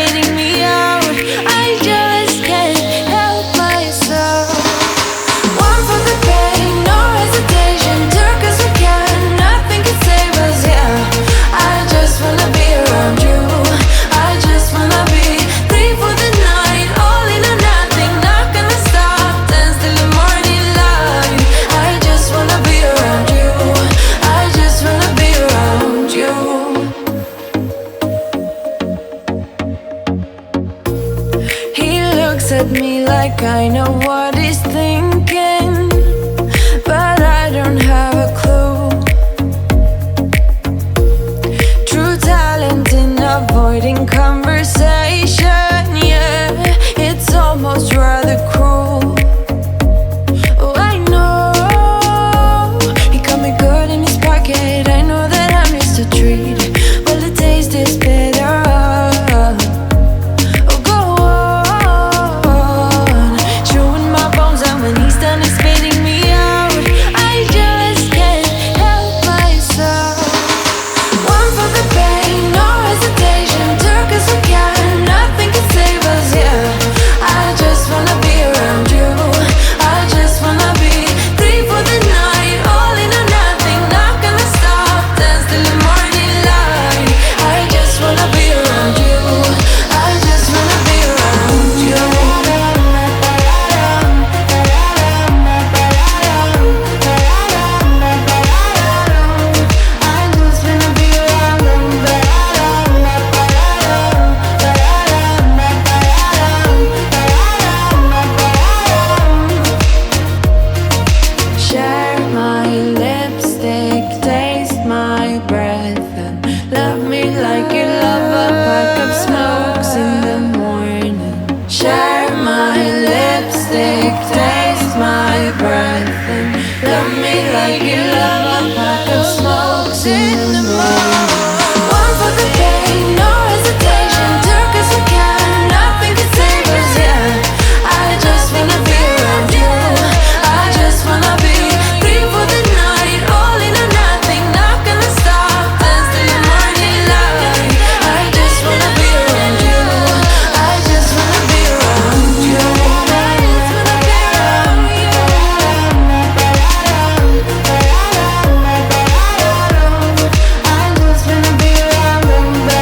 spitting me out. I just can't help myself. One for the pain, no hesitation. Took us again, nothing can save us, yeah. I just wanna be around you. I just wanna be free for the night. All in or nothing, not gonna stop. Dance till the morning light. I just wanna be around you. I just wanna be around you. He looks at me like I know what he's thinking, but I don't have a clue. True talent in avoiding conversation, yeah, it's almost rather cruel. Oh, I know he got me good in his pocket. I know that I'm used to treat. Well, the taste is bitter. Oh, go on, chewing my bones out when he's done is spitting me out. I just can't help myself. One for the pain, no hesitation. Took us again, nothing can save us, yeah. I just wanna be around you. I just wanna be free for the night. All in or nothing, not gonna stop. Dance till the morning light. I just wanna be around you. I just wanna be around you. I just wanna be around you. Share my lipstick, taste my breath, and love me like you love a pack of smokes in the morning. Share my lipstick, taste my breath, and love me like you love a pack of smokes in the morning. One for the pain, no hesitation. Took us again, nothing can save us, yeah. I just wanna be around you. I just wanna be free for the night. All in or nothing, not gonna stop. Dance till the morning light. I just wanna be around you. I just wanna be around you. I just wanna be around you. I just wanna be around you.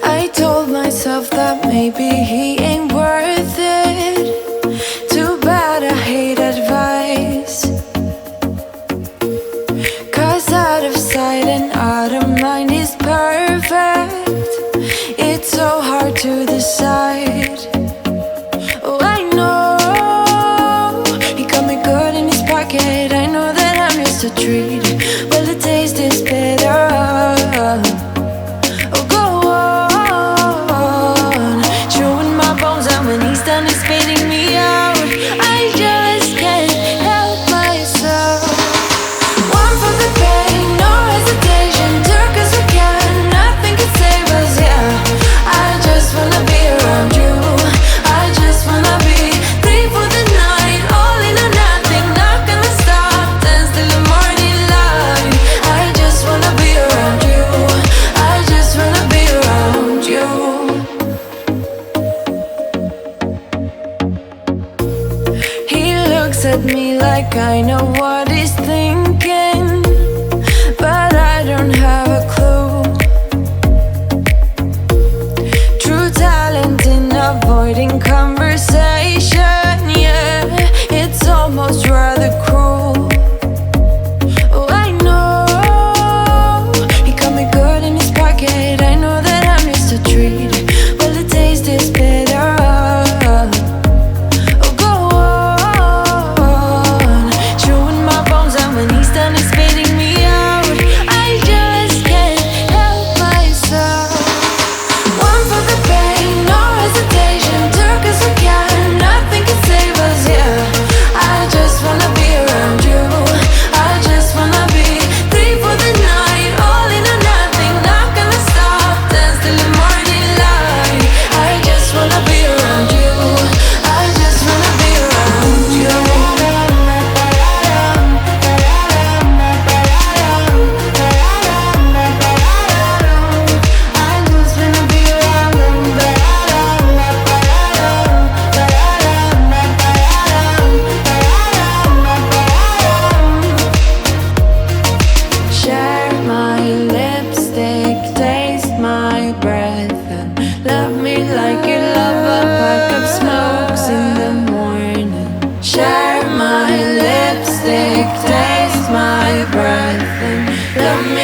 I told myself that maybe he ain't worth it. Too bad I hate advice. 'Cause out of sight and out of mind is perfect. It's so hard to decide. Oh, I know he got me good in his pocket. I know that I'm used to treat. Well, the taste is bitter. Oh, go on, chewing my bones out when he's done is spitting me out. I just can't help myself. One for the pain, no hesitation. Took us again, nothing can save us, yeah. I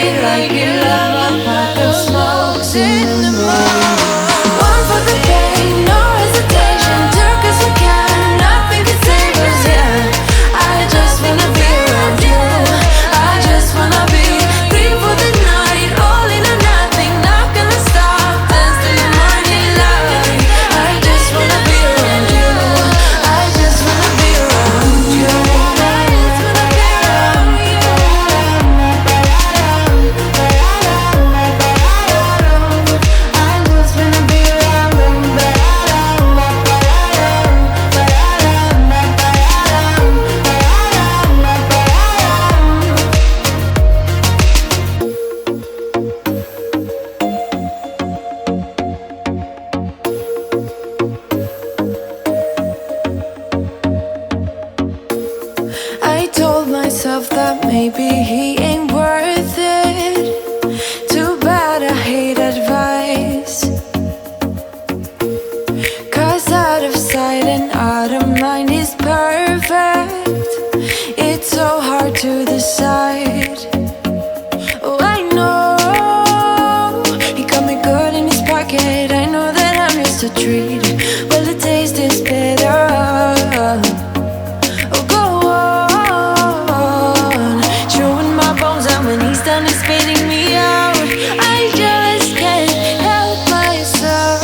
me like you love a pack of smokes in the morning. One for the pain, no hesitation. Took us we can, nothing can save us, yeah. I just wanna be around you. I just wanna be free for the night, all in or nothing. Not gonna stop, dance till the morning light. I just wanna be around you. I just wanna be around you. I just wanna be around you. I just wanna be around you. I told myself that maybe he ain't worth it. Too bad I hate advice. 'Cause out of sight and out of mind is perfect. It's so hard to decide. Oh, I know he got me good in his pocket. I know that I'm just a treat. Well, the taste is bitter. Oh, go on, chewing my bones out when he's done is spitting me out. I just can't help myself.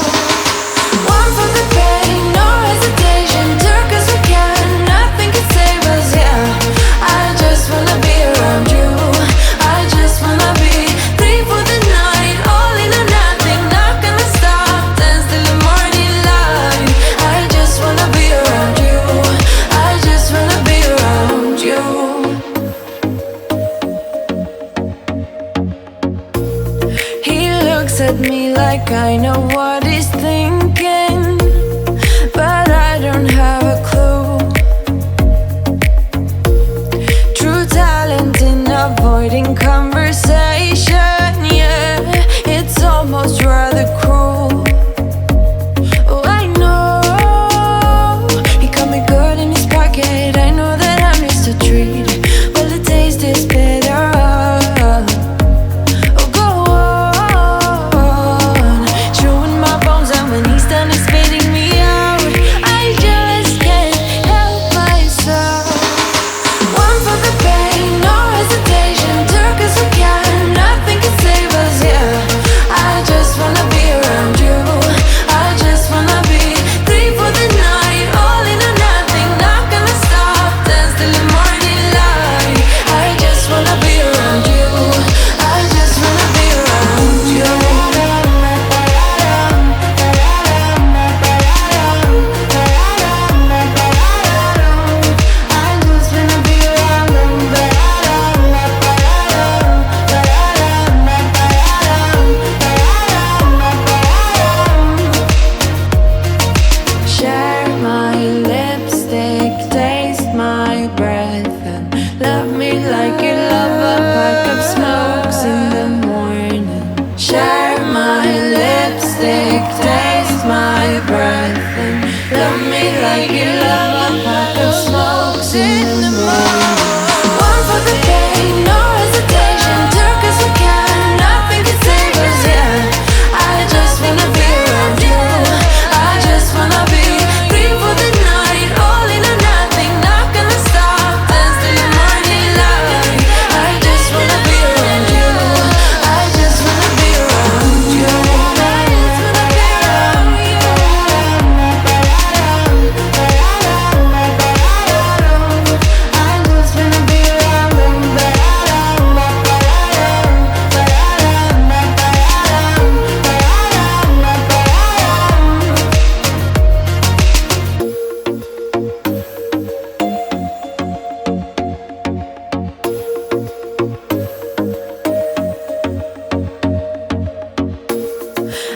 One for the pain, no hesitation. Took us we can, nothing can save us, yeah. I just wanna be around you. I just wanna be free for the night, all in or nothing. Not gonna stop, dance till the morning light. I just wanna be around you. I just wanna be around you. He looks at me like I know what he's thinking, but I don't have a clue. True talent in avoiding conversation, yeah. It's almost rather cruel. Oh, I know he got me good in his pocket. I know that I'm just a treat. Well, the taste is bitter. Oh, go on, chewing my bones out when he's done is spitting me out. I just can't help myself. One for the pain, no hesitation. Took us we can, nothing can save us, yeah. I just wanna be around you. I just wanna be free for the night, all in or nothing. Not gonna stop, dance till the morning light. I just wanna be around you. I just wanna be around you. I just wanna be around you. Share my lipstick, taste my breath, and love me like you love a pack of smokes in the morning. Share my lipstick, taste my breath, and love me like you love a pack of smokes in the morning. One for the pain, no hesitation. Took us we can, nothing can save us, yeah. I just wanna be around you. I just wanna be free for the night, all in or nothing. Not gonna stop, dance till the morning light. I just wanna be around you. I just wanna be around you. I just wanna be around you. I just wanna be around you.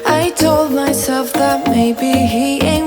I told myself that maybe he ain't